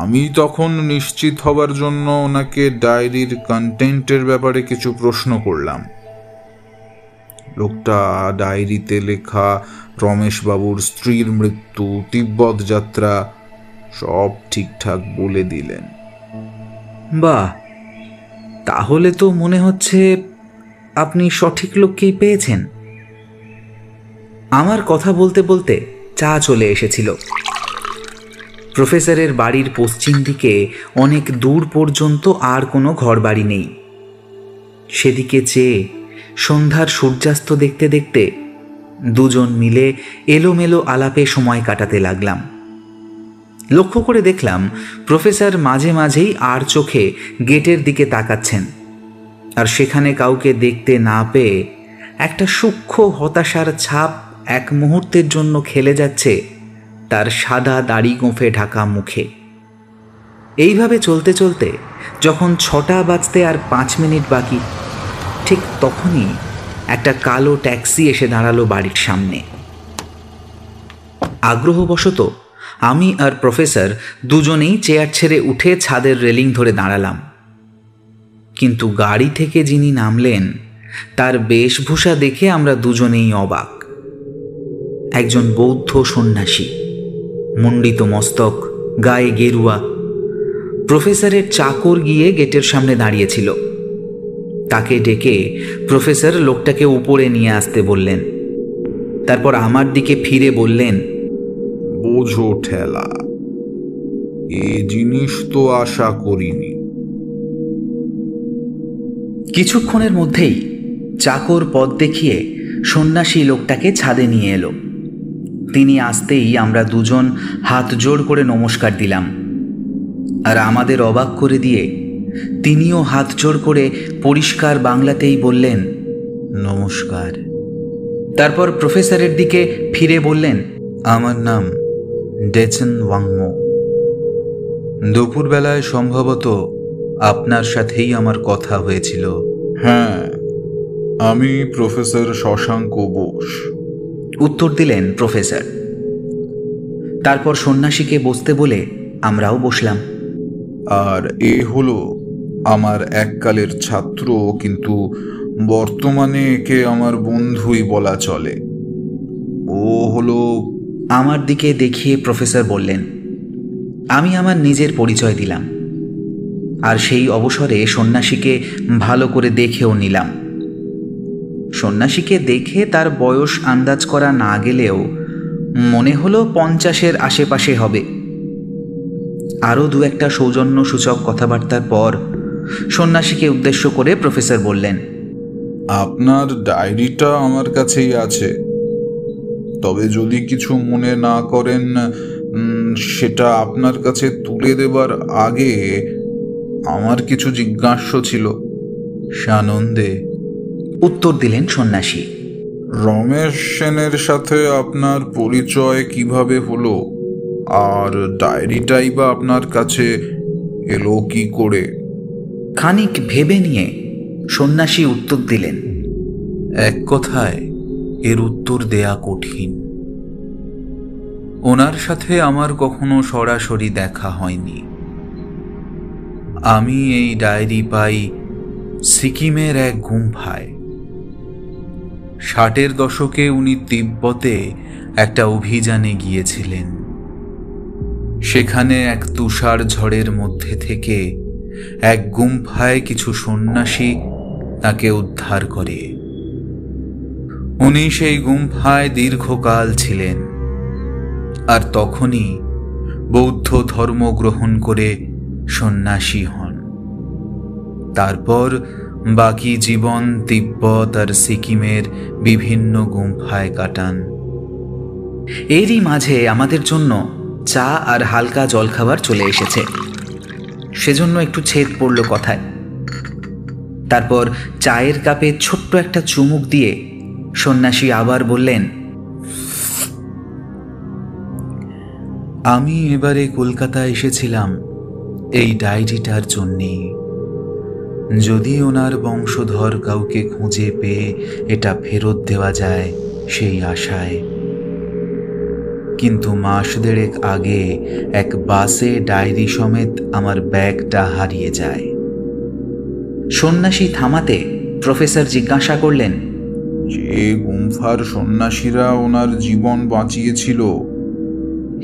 আমি তখন নিশ্চিত হবার জন্য ওনাকে ডায়েরির কন্টেন্টের ব্যাপারে কিছু প্রশ্ন করলাম। লোকটা ডায়েরিতে লেখা রমেশবাবুর স্ত্রীর মৃত্যু, তিব্বত যাত্রা সব ঠিকঠাক বলে দিলেন। বাহ, তাহলে তো মনে হচ্ছে আপনি সঠিক লোককেই পেয়েছেন। আমার কথা বলতে বলতে চা চলে এসেছিল। প্রফেসরের বাড়ির পশ্চিম দিকে অনেক দূর পর্যন্ত আর কোনো ঘরবাড়ি নেই। সেদিকে চেয়ে সন্ধ্যার সূর্যাস্ত দেখতে দেখতে দুজন মিলে এলোমেলো আলাপে সময় কাটাতে লাগলাম। লক্ষ্য করে দেখলাম প্রফেসর মাঝে মাঝেই আর চোখে গেটের দিকে তাকাচ্ছেন, আর সেখানে কাউকে দেখতে না পেয়ে একটা সূক্ষ্ম হতাশার ছাপ এক মুহূর্তের জন্য খেলে যাচ্ছে তার সাদা দাড়ি গোঁফে ঢাকা মুখে। এইভাবে চলতে চলতে যখন 6টা বাজতে আর 5 মিনিট বাকি, ঠিক তখনই একটা কালো ট্যাক্সি এসে দাঁড়ালো বাড়ির সামনে। আগ্রহবশত আমি আর প্রফেসর দুজনেই চেয়ার ছেড়ে উঠে ছাদের রেলিং ধরে দাঁড়ালাম। কিন্তু গাড়ি থেকে যিনি নামলেন তার বেশভূষা দেখে আমরা দুজনেই অবাক। একজন বৌদ্ধ সন্ন্যাসী, মুন্ডিত মস্তক, গায়ে গেরুয়া। প্রফেসরের চাকর গিয়ে গেটের সামনে দাঁড়িয়েছিল। তাকে ডেকে প্রফেসর লোকটাকে উপরে নিয়ে আসতে বললেন। তারপর আমার দিকে ফিরে বললেন, বোঝো ঠেলা, এ জিনিস তো আশা করিনি। কিছুক্ষণের মধ্যেই চাকর পথ দেখিয়ে সন্ন্যাসী লোকটাকে ছাদে নিয়ে এলো। তিনি আসতেই আমরা দুজন হাত জোড় করে নমস্কার দিলাম, আর আমাদের অবাক করে দিয়ে তিনিও হাত জোড় করে পরিষ্কার বাংলাতেই বললেন, নমস্কার। তারপর প্রফেসরের দিকে ফিরে বললেন, আমার নাম ডেচেন ওয়াংমো। দুপুরবেলায় সম্ভবত আপনার সাথেই আমার কথা হয়েছিল। হ্যাঁ, আমি প্রফেসর শশাঙ্ক বোস, উত্তর দিলেন প্রফেসর। তারপর সন্ন্যাসীকে বসতে বলে আমরাও বসলাম। আর এ হলো আমার এককালের ছাত্র, কিন্তু বর্তমানে একে আমার বন্ধুই বলা চলে। ও হলো, আমার দিকে দেখিয়ে প্রফেসর বললেন। আমি আমার নিজের পরিচয় দিলাম, আর সেই অবসরে সন্ন্যাসীকে ভালো করে দেখেও নিলাম। সন্ন্যাসীকে দেখে তার বয়স আন্দাজ করা না গেলেও মনে হলো 50-এর আশেপাশে হবে। আরও দু একটা সৌজন্য সূচক কথাবার্তার পর সন্ন্যাসীকে উদ্দেশ্য করে প্রফেসর বললেন, আপনার ডায়েরিটা আমার কাছেই আছে, তবে যদি কিছু মনে না করেন, সেটা আপনার কাছে তুলে দেবার আগে আমার কিছু জিজ্ঞাস্য ছিল। সানন্দে উত্তর দিলেন সন্ন্যাসী। রমেশ সেনের সাথে আপনার পরিচয় কিভাবে হলো, আর ডায়েরিটাই বা আপনার কাছে এলো কি করে? খানিক ভেবে নিয়ে সন্ন্যাসী উত্তর দিলেন, এক কথায় এর উত্তর দেয়া কঠিন। ওনার সাথে আমার কখনো সরাসরি দেখা হয়নি। আমি এই ডায়েরি পাই সিকিমের এক গুম্ফায়। 60-এর দশকে উনি তিব্বতে একটা অভিযানে গিয়েছিলেন। সেখানে এক তুষার ঝড়ের মধ্যে থেকে এক গুম্ফায় কিছু সন্ন্যাসী তাকে উদ্ধার করে। উনি সেই গুম্ফায় দীর্ঘকাল ছিলেন, আর তখনই বৌদ্ধ ধর্ম গ্রহণ করে সন্ন্যাসী হন। তারপর বাকি জীবন তিব্বত আর সিকিমের বিভিন্ন গুম্ফায় কাটান। এরই মাঝে আমাদের জন্য চা আর হালকা জলখাবার চলে এসেছে, সেজন্য একটু ছেদ পড়ল কথায়। তারপর চায়ের কাপে ছোট্ট একটা চুমুক দিয়ে সন্ন্যাসী আবার বললেন, আমি এবারে কলকাতায় এসেছিলাম এই ডায়েরিটার জন্যে। যদি ওনার বংশধর কাউকে খুঁজে পেয়ে এটা ফেরত দেওয়া যায় সেই আশায়। কিন্তু মাস দেড়েক আগে এক বাসে ডায়েরি সমেত আমার ব্যাগটা হারিয়ে যায়। সন্ন্যাসী থামাতে প্রফেসর জিজ্ঞাসা করলেন, যে গুম্ফার সন্ন্যাসীরা ওনার জীবন বাঁচিয়েছিল,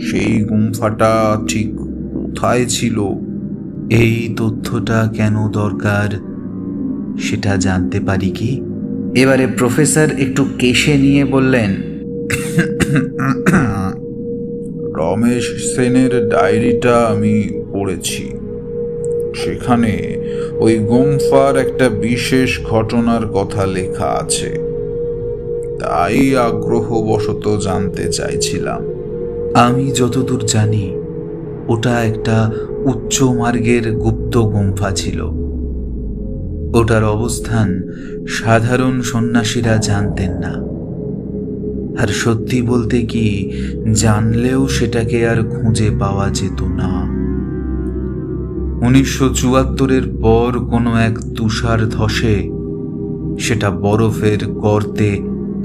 সেই গুম্ফাটা ঠিক কোথায় ছিল? এই তথ্যটা কেন দরকার সেটা জানতে পারি কি? এবারে প্রফেসর একটু কেশে নিয়ে বললেন, রমেশ সেনের ডায়েরিটা আমি পড়েছি। সেখানে ওই গুম্ফার একটা বিশেষ ঘটনার কথা লেখা আছে, তাই আগ্রহবশত জানতে চাইছিলাম। আমি যতদূর জানি ওটা একটা উচ্চ মার্গের গুপ্ত গুম্ফা ছিল। ওটার অবস্থান সাধারণ সন্ন্যাসীরা জানতেন না, আর সত্যি বলতে কি, জানলেও সেটাকে আর খুঁজে পাওয়া যেত না। 1974-এর পর কোনো এক তুষার ধসে সেটা বরফের গর্তে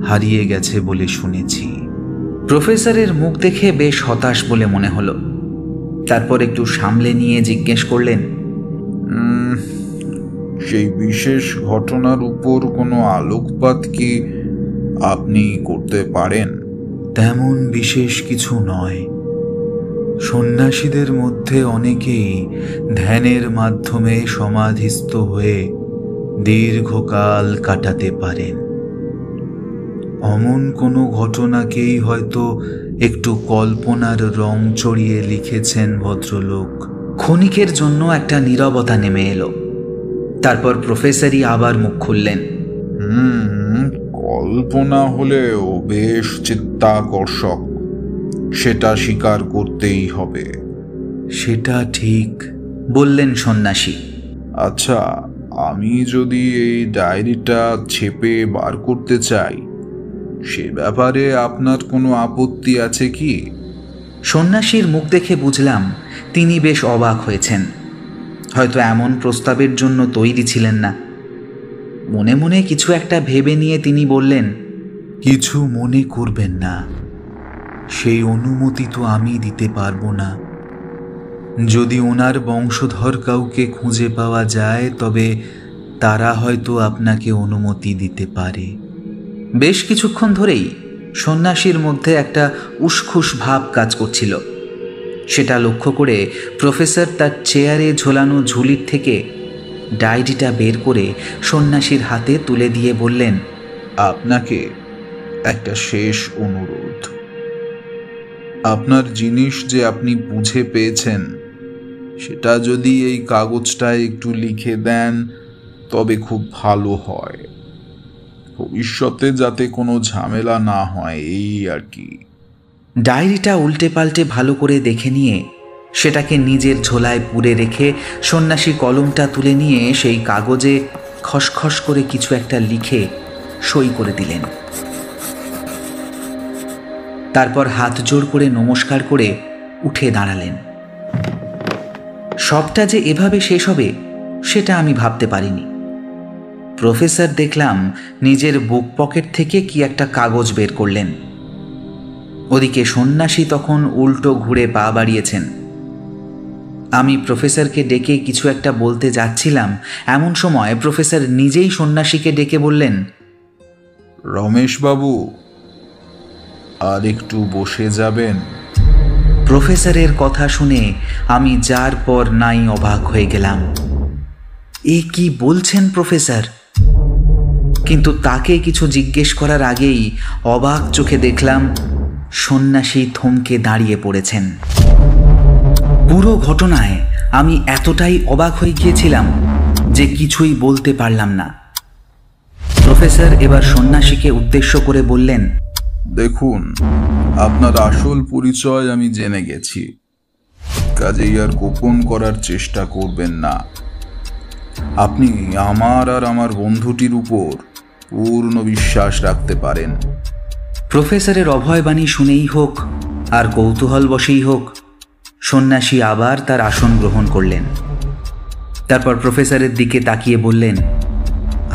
হারিয়ে গেছে বলে শুনেছি। প্রফেসরের মুখ দেখে বেশ হতাশ বলে মনে হলো। তারপর একটু সামলে নিয়ে জিজ্ঞেস করলেন, সেই বিশেষ ঘটনার উপর কোনো আলোকপাত কি আপনি করতে পারেন? তেমন বিশেষ কিছু নয়। সন্ন্যাসীদের মধ্যে অনেকেই ধ্যানের মাধ্যমে সমাধিস্থ হয়ে দীর্ঘকাল কাটাতে পারেন। অমন কোনো ঘটনাকেই হয়তো একটু কল্পনার রং চড়িয়ে লিখেছেন ভদ্রলোক। ক্ষণিকের জন্য একটা নীরবতা নেমে এলো। তারপর প্রফেসরই আবার মুখ খুললেন, কল্পনা হলেও বেশ চিত্তাকর্ষক, সেটা স্বীকার করতেই হবে। সেটা ঠিক বললেন সন্ন্যাসী। আচ্ছা, আমি যদি এই ডায়েরিটা ছেপে বার করতে চাই, সে ব্যাপারে আপনার কোনো আপত্তি আছে কি? সন্ন্যাসীর মুখ দেখে বুঝলাম তিনি বেশ অবাক হয়েছেন। হয়তো এমন প্রস্তাবের জন্য তৈরি ছিলেন না। মনে মনে কিছু একটা ভেবে নিয়ে তিনি বললেন, কিছু মনে করবেন না, সেই অনুমতি তো আমি দিতে পারবো না। যদি ওনার বংশধর কাউকে খুঁজে পাওয়া যায় তবে তারা হয়তো আপনাকে অনুমতি দিতে পারে। বেশ কিছুক্ষণ ধরেই সন্ন্যাসীর মধ্যে একটা উসখুস ভাব কাজ করছিল। সেটা লক্ষ্য করে প্রফেসর তার চেয়ারে ঝোলানো ঝুলির থেকে ডায়েরিটা বের করে সন্ন্যাসীর হাতে তুলে দিয়ে বললেন, আপনাকে একটা শেষ অনুরোধ। আপনার জিনিস যে আপনি বুঝে পেয়েছেন, সেটা যদি এই কাগজটায় একটু লিখে দেন তবে খুব ভালো হয়। ভবিষ্যতে যাতে কোনো ঝামেলা না হয়, এই আর কি। ডায়েরিটা উল্টে পাল্টে ভালো করে দেখে নিয়ে সেটাকে নিজের ঝোলায় পুরে রেখে সন্ন্যাসী কলমটা তুলে নিয়ে সেই কাগজে খসখস করে কিছু একটা লিখে সই করে দিলেন। তারপর হাত জোড় করে নমস্কার করে উঠে দাঁড়ালেন। সবটা যে এভাবে শেষ হবে সেটা আমি ভাবতে পারিনি। প্রফেসর দেখলাম নিজের বুক পকেট থেকে কি একটা কাগজ বের করলেন। ওদিকে সন্ন্যাসী তখন উল্টো ঘুরে পা বাড়িয়েছেন। আমি প্রফেসরকে ডেকে কিছু একটা বলতে যাচ্ছিলাম, এমন সময় প্রফেসর নিজেই সন্ন্যাসীকে ডেকে বললেন, রমেশবাবু, আর একটু বসে যাবেন? প্রফেসরের কথা শুনে আমি যার পর নাই অবাক হয়ে গেলাম। এ কি বলছেন প্রফেসর? কিন্তু তাকে কিছু জিজ্ঞেস করার আগেই অবাক চোখে দেখলাম সন্ন্যাসী থমকে দাঁড়িয়ে পড়েছেন। পুরো ঘটনায় আমি এতটাই অবাক হয়ে গিয়েছিলাম যে কিছুই বলতে পারলাম না। প্রফেসর এবার সন্ন্যাসীকে উদ্দেশ্য করে বললেন, দেখুন, আপনার আসল পরিচয় আমি জেনে গেছি, কাজেই আর গোপন করার চেষ্টা করবেন না। আপনি আমার আর আমার বন্ধুটির উপর পূর্ণ বিশ্বাস রাখতে পারেন। প্রফেসরের অভয়বাণী শুনেই হোক আর কৌতূহল বশেই হোক, সন্ন্যাসী আবার তার আসন গ্রহণ করলেন। তারপর প্রফেসরের দিকে তাকিয়ে বললেন,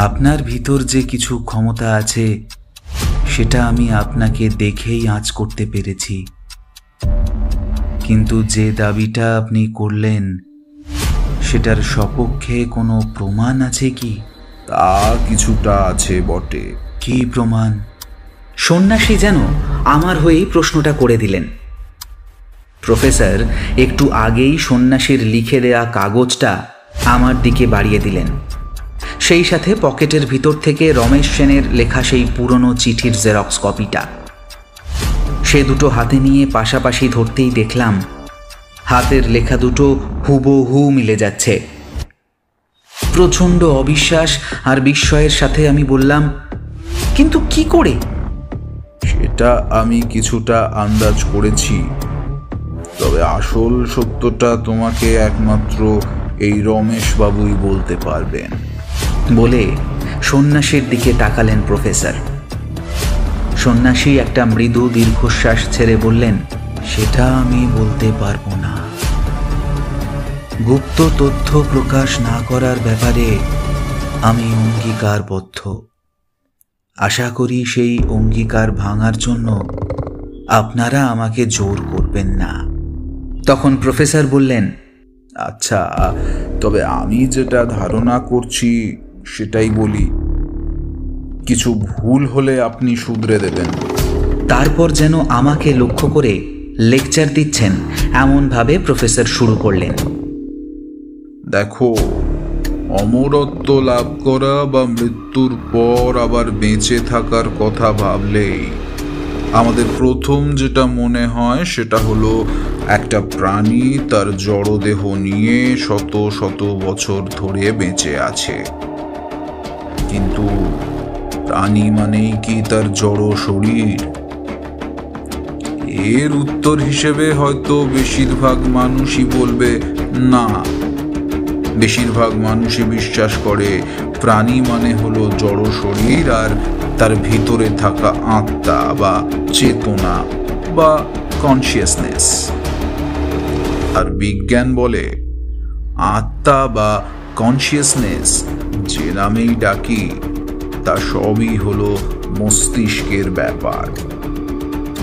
আপনার ভিতর যে কিছু ক্ষমতা আছে সেটা আমি আপনাকে দেখেই আঁচ করতে পেরেছি, কিন্তু যে দাবিটা আপনি করলেন সেটার সপক্ষে কোনো প্রমাণ আছে কি? তা কিছুটা আছে বটে। কি প্রমাণ? সন্ন্যাসী যেন আমার হয়েই প্রশ্নটা করে দিলেন। প্রফেসর একটু আগেই সন্ন্যাসীর লিখে দেয়া কাগজটা আমার দিকে বাড়িয়ে দিলেন, সেই সাথে পকেটের ভিতর থেকে রমেশ সেনের লেখা সেই পুরনো চিঠির জেরক্স কপিটা। সে দুটো হাতে নিয়ে পাশাপাশি ধরতেই দেখলাম হাতের লেখা দুটো হুবহু মিলে যাচ্ছে। প্রচণ্ড অবিশ্বাস আর বিস্ময়ের সাথে আমি বললাম, কিন্তু কি করে? সেটা আমি কিছুটা আন্দাজ করেছি, তবে আসল সত্যটা তোমাকে একমাত্র এই রমেশবাবুই বলতে পারবেন বলে সন্ন্যাসীর দিকে তাকালেন প্রফেসর। সন্ন্যাসী একটা মৃদু দীর্ঘশ্বাস ছেড়ে বললেন, সেটা আমি বলতে পারবো না। গুপ্ত তথ্য প্রকাশ না করার ব্যাপারে আমি অঙ্গীকারবদ্ধ। আশা করি সেই অঙ্গীকার ভাঙার জন্য আপনারা আমাকে জোর করবেন না। তখন প্রফেসর বললেন, আচ্ছা, তবে আমি যেটা ধারণা করছি সেটাই বলি, কিছু ভুল হলে আপনি শুধরে দেবেন। তারপর যেন আমাকে লক্ষ্য করে লেকচার দিচ্ছেন এমনভাবে প্রফেসর শুরু করলেন, দেখো, অমরত্ব লাভ করা বা মৃত্যুর পর আবার বেঁচে থাকার কথা ভাবলেই আমাদের প্রথম যেটা মনে হয় সেটা হলো একটা প্রাণী তার জড়দেহ নিয়ে শত শত বছর ধরে বেঁচে আছে। কিন্তু প্রাণী মানেই কি তার জড় শরীর? এর উত্তর হিসেবে হয়তো বেশিরভাগ মানুষই বলবে না। বেশিরভাগ মানুষই বিশ্বাস করে প্রাণী মানে হলো জড় শরীর আর তার ভিতরে থাকা আত্মা বা চেতনা বা কনসিয়াসনেস। আর বিজ্ঞান বলে আত্মা বা কনসিয়াসনেস যে নামেই ডাকি তা সবই হলো মস্তিষ্কের ব্যাপার।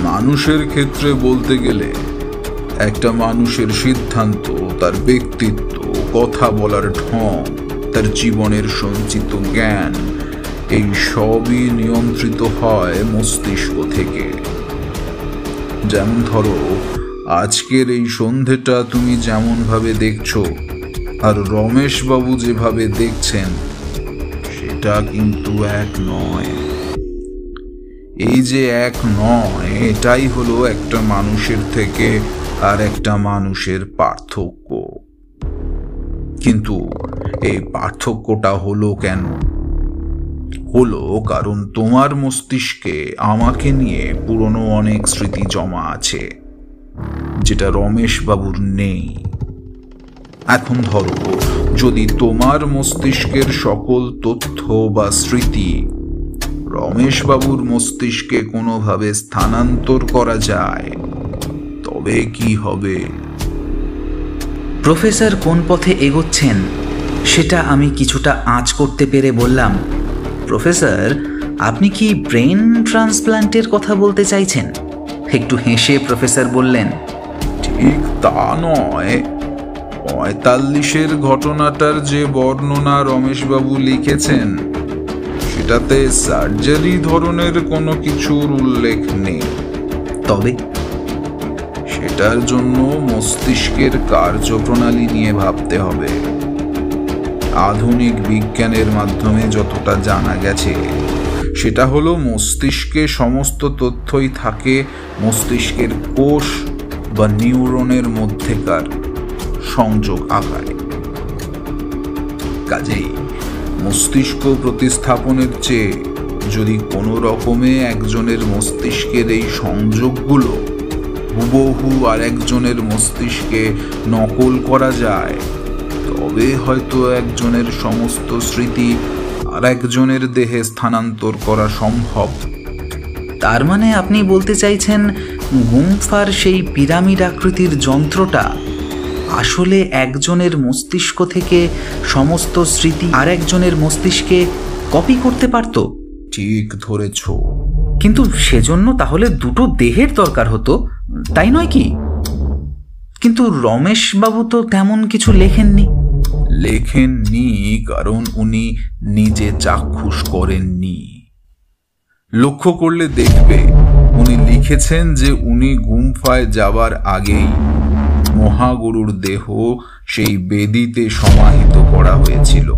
মানুষের ক্ষেত্রে বলতে গেলে একটা মানুষের সিদ্ধান্ত, তার ব্যক্তিত্ব, কথা বলার ঢং, তার জীবনের সঞ্চিত জ্ঞান, এই সবই নিয়ন্ত্রিত হয় মস্তিষ্ক থেকে। যেমন ধরো, আজকের এই সন্ধেটা তুমি যেমন ভাবে দেখছো আর রমেশ বাবু যেভাবে দেখছেন সেটা কিন্তু এক নয়। এই যে এক নয়, এটাই হলো একটা মানুষের থেকে আর একটা মানুষের পার্থক্য। কিন্তু এই পার্থক্যটা হলো কেন? হলো কারণ তোমার মস্তিষ্কে আমাকে নিয়ে পুরনো অনেক স্মৃতি জমা আছে, যেটা রমেশ বাবুর নেই। এখন ধরো, যদি তোমার মস্তিষ্কের সকল তথ্য বা স্মৃতি রমেশ বাবুর মস্তিষ্কে কোনোভাবে স্থানান্তর করা যায়, তবে কি হবে? প্রফেসর কোন পথে এগোচ্ছেন সেটা আমি কিছুটা আঁচ করতে পেরে বললাম, প্রফেসর, আপনি কি ব্রেন ট্রান্সপ্লান্টের কথা বলতে চাইছেন? একটু হেসে প্রফেসর বললেন, ঠিক তা নয়। 45-এর ঘটনাটার যে বর্ণনা রমেশবাবু লিখেছেন সেটাতে সার্জারি ধরনের কোনো কিছুর উল্লেখ নেই। তবে সেটার জন্য মস্তিষ্কের কার্যপ্রণালী নিয়ে ভাবতে হবে। আধুনিক বিজ্ঞানের মাধ্যমে যতটা জানা গেছে সেটা হলো মস্তিষ্কে সমস্ত তথ্যই থাকে মস্তিষ্কের কোষ বা নিউরনের মধ্যেকার সংযোগ আকারে। কাজেই মস্তিষ্ক প্রতিস্থাপনের চেয়ে যদি কোনো রকমে একজনের মস্তিষ্কের এই সংযোগগুলো হুবহু আর একজনের মস্তিষ্কে নকল করা যায়, তবে হয়তো একজনের সমস্ত স্মৃতি আর একজনের দেহে স্থানান্তর করা সম্ভব। তার মানে আপনি বলতে চাইছেন গুম্ফার সেই পিরামিড আকৃতির যন্ত্রটা আসলে একজনের মস্তিষ্ক থেকে সমস্ত স্মৃতি আর একজনের মস্তিষ্কে কপি করতে পারত? ঠিক ধরেছ। কিন্তু সেজন্য তাহলে দুটো দেহের দরকার হতো, তাই নয় কি? কিন্তু রমেশ বাবু তো তেমন কিছু লেখেননি। লেখেননি কারণ উনি নিজে চাক্ষুষ করেননি। লক্ষ্য করলে দেখবে উনি লিখেছেন যে উনি গুম্ফায় যাবার আগেই মহাগুরুর দেহ সেই বেদিতে সমাহিত করা হয়েছিল,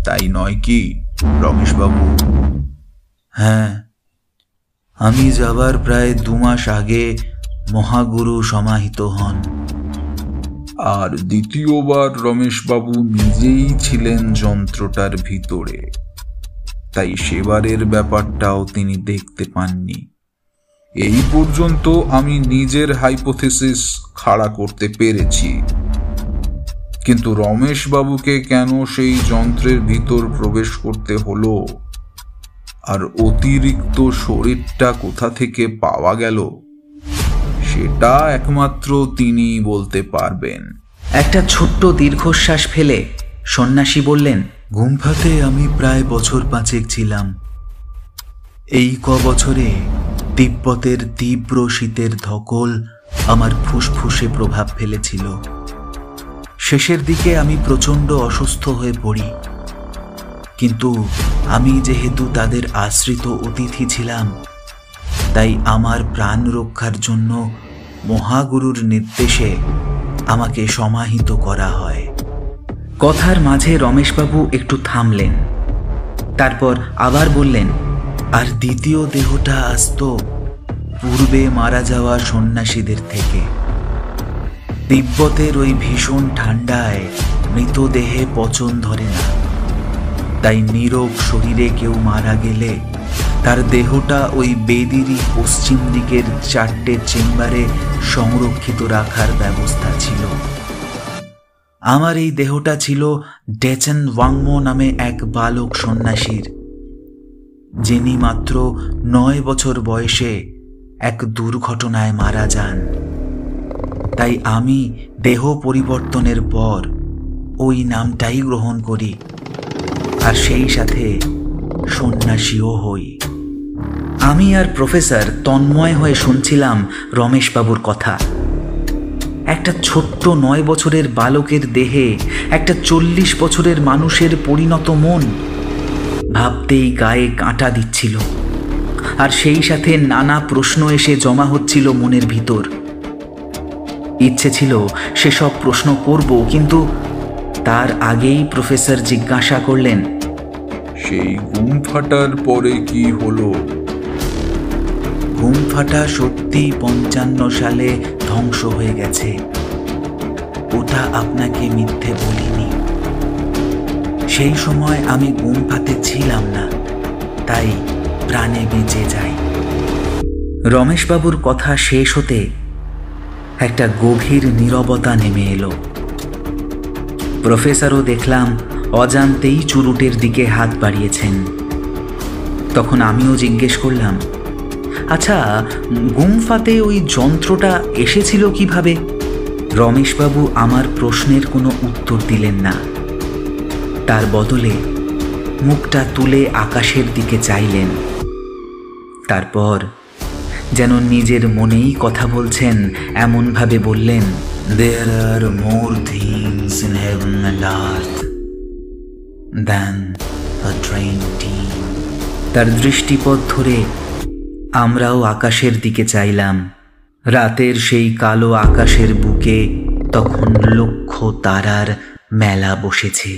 তাই নয় কি রমেশবাবু? হ্যাঁ, আমি যাবার প্রায় 2 মাস আগে মহাগুরু সমাহিত হন। আর দ্বিতীয়বার রমেশবাবু নিজেই ছিলেন যন্ত্রটার ভিতরে, তাই সেবারের ব্যাপারটাও তিনি দেখতে পাননি। এই পর্যন্ত আমি নিজের হাইপোথেসিস খাড়া করতে পেরেছি, কিন্তু রমেশবাবুকে কেন সেই যন্ত্রের ভিতর প্রবেশ করতে হলো আর অতিরিক্ত শরীরটা কোথা থেকে পাওয়া গেল সেটা একমাত্র তিনিই বলতে পারবেন। একটা ছোট্ট দীর্ঘশ্বাস ফেলে সন্ন্যাসী বললেন, গুম্ফাতে আমি প্রায় বছর 5 ছিলাম। এই বছরে তিব্বতের তীব্র শীতের ধকল আমার ফুসফুসে প্রভাব ফেলেছিল। শেষের দিকে আমি প্রচণ্ড অসুস্থ হয়ে পড়ি, কিন্তু আমি যেহেতু তাদের আশ্রিত অতিথি ছিলাম, তাই আমার প্রাণ রক্ষার জন্য মহাগুরুর নির্দেশে আমাকে সমাহিত করা হয়। কথার মাঝে রমেশবাবু একটু থামলেন, তারপর আবার বললেন, আর দ্বিতীয় দেহটা আসতো পূর্বে মারা যাওয়া সন্ন্যাসীদের থেকে। তিব্বতের ওই ভীষণ ঠান্ডায় মৃতদেহে পচন ধরে না, তাই নীরব শরীরে কেউ মারা গেলে তার দেহটা ওই বেদিরই পশ্চিম দিকের 4টে চেম্বারে সংরক্ষিত রাখার ব্যবস্থা ছিল। আমার এই দেহটা ছিল ডেচেন ওয়াংমো নামে এক বালক সন্ন্যাসীর, যিনি মাত্র 9 বছর বয়সে এক দুর্ঘটনায় মারা যান। তাই আমি দেহ পরিবর্তনের পর ওই নামটাই গ্রহণ করি, আর সেই সাথে সন্ন্যাসীও হই। আমি আর প্রফেসর তন্ময় হয়ে শুনছিলাম রমেশবাবুর কথা। একটা ছোট্ট 9 বছরের বালকের দেহে একটা 40 বছরের মানুষের পরিণত মন, ভাবতেই গায়ে কাঁটা দিচ্ছিল। আর সেই সাথে নানা প্রশ্ন এসে জমা হচ্ছিল মনের ভিতর। ইচ্ছে ছিল সেসব প্রশ্ন করব, কিন্তু তার আগেই প্রফেসর জিজ্ঞাসা করলেন, সেই ঘুম ফাটার পরে কি হলো? ঘুম ফাটা সত্যি 55 সালে ধ্বংস হয়ে গেছে। ওটা আপনাকে মিথ্যে বলিনি। সেই সময় আমি ঘুম ফাতে ছিলাম না, তাই প্রাণে বেঁচে যাই। রমেশবাবুর কথা শেষ হতে একটা গভীর নীরবতা নেমে এলো। প্রফেসরও দেখলাম অজান্তেই চুরুটের দিকে হাত বাড়িয়েছেন। তখন আমিও জিজ্ঞেস করলাম, আচ্ছা, গুমফাতে ওই যন্ত্রটা এসেছিল কিভাবে? রমেশবাবু আমার প্রশ্নের কোনো উত্তর দিলেন না। তার বদলে মুখটা তুলে আকাশের দিকে চাইলেন। তারপর যেন নিজের মনেই কথা বলছেন এমনভাবে বললেন, There are more things in heaven and earth than a train team. তার দৃষ্টিপথ ধরে আমরাও আকাশের দিকে চাইলাম। রাতের সেই কালো আকাশের বুকে তখন লক্ষ তারার মেলা বসেছে।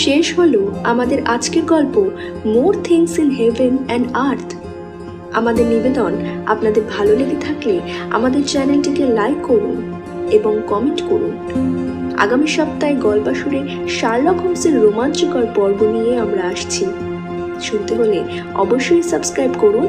শেষ হলো আমাদের আজকের গল্প more things in heaven and earth. আমাদের নিবেদন, আপনাদের ভালো লেগে থাকলে আমাদের চ্যানেলটিকে লাইক করুন এবং কমেন্ট করুন। আগামী সপ্তাহে গল্পাসুরে শার্লক হোমসের রোমাঞ্চকর পর্ব নিয়ে আমরা আসছি। শুনতে হলে অবশ্যই সাবস্ক্রাইব করুন।